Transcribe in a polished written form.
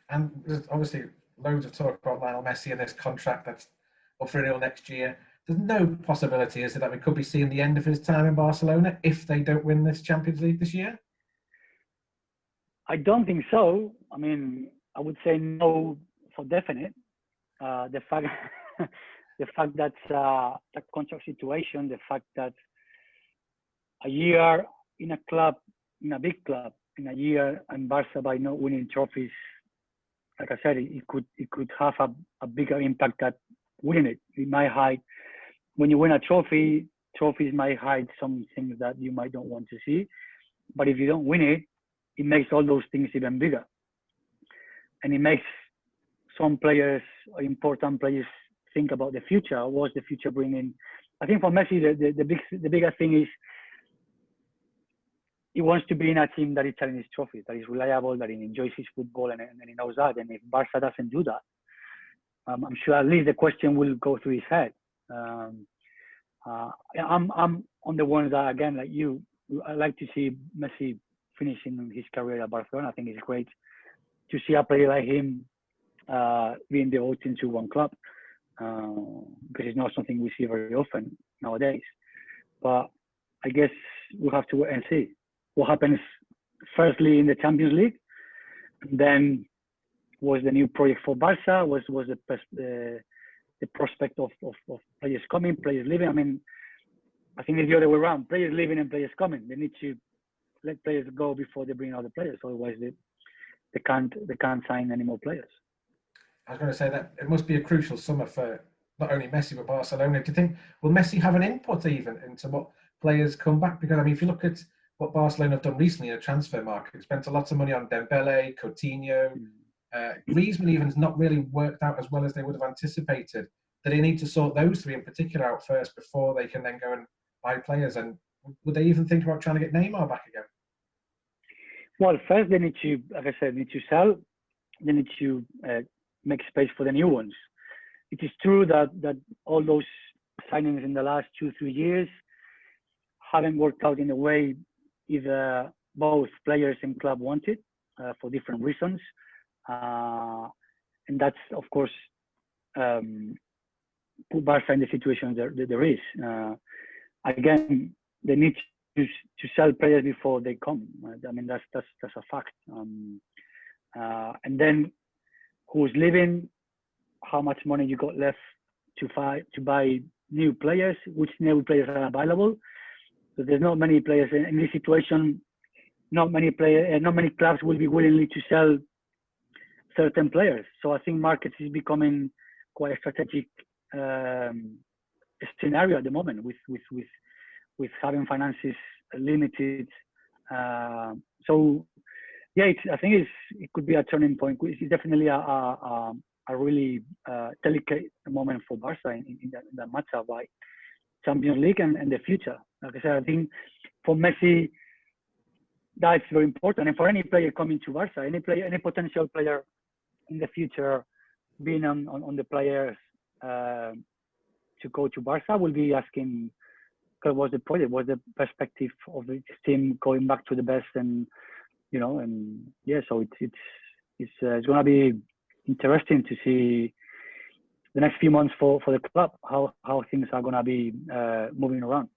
And there's obviously loads of talk about Lionel Messi and this contract that's up for renewal next year. There's no possibility, is there, that we could be seeing the end of his time in Barcelona if they don't win this Champions League this year? I don't think so. I mean, I would say no for definite. The fact, the fact that the contract situation, the fact that a year in a club, in a big club, in a year in Barca by not winning trophies, like I said, it could have a bigger impact than winning it. It might hide when you win a trophy. Trophies might hide some things that you might not want to see, but if you don't win it, it makes all those things even bigger, and it makes some players, important players, think about the future. What's the future bringing? I think for Messi, the biggest thing is he wants to be in a team that is challenges trophies, that is reliable, that he enjoys his football, and he knows that. And if Barca doesn't do that, I'm sure at least the question will go through his head. I'm on the ones that, again, like you, I like to see Messi finishing his career at Barcelona. I think it's great to see a player like him being devoted to one club, because it's not something we see very often nowadays. But I guess we'll have to wait and see what happens. Firstly, in the Champions League, and then was the new project for Barca, was the prospect of players coming, players leaving. I mean, I think it's the other way around: players leaving and players coming. They need to let players go before they bring other players. Otherwise, they can't sign any more players. I was going to say that it must be a crucial summer for not only Messi but Barcelona. Do you think, will Messi have an input even into what players come back? Because I mean, if you look at what Barcelona have done recently in the transfer market, spent a lot of money on Dembele, Coutinho. Griezmann even has not really worked out as well as they would have anticipated. Do they need to sort those three in particular out first before they can then go and buy players? And would they even think about trying to get Neymar back again? Well, first they need to, like I said, need to sell. They need to make space for the new ones. It is true that all those signings in the last 2-3 years haven't worked out in the way either both players and club wanted, for different reasons, and that's of course put Barca in the situation there is. Again, they need to sell players before they come. I mean, that's a fact. And then who's leaving, how much money you got left to buy new players, which new players are available. So there's not many players in this situation. Not many clubs will be willingly to sell certain players. So I think markets is becoming quite a strategic scenario at the moment, with having finances limited. So yeah, I think it could be a turning point. It's definitely a really delicate moment for Barca in that matchup by Champions League and the future. Like I said, I think for Messi, that's very important. And for any player coming to Barca, any potential player in the future being on the players to go to Barca will be asking, what's the project, what's the perspective of this team going back to the best, and yeah, so it's going to be interesting to see the next few months for the club, how things are going to be moving around.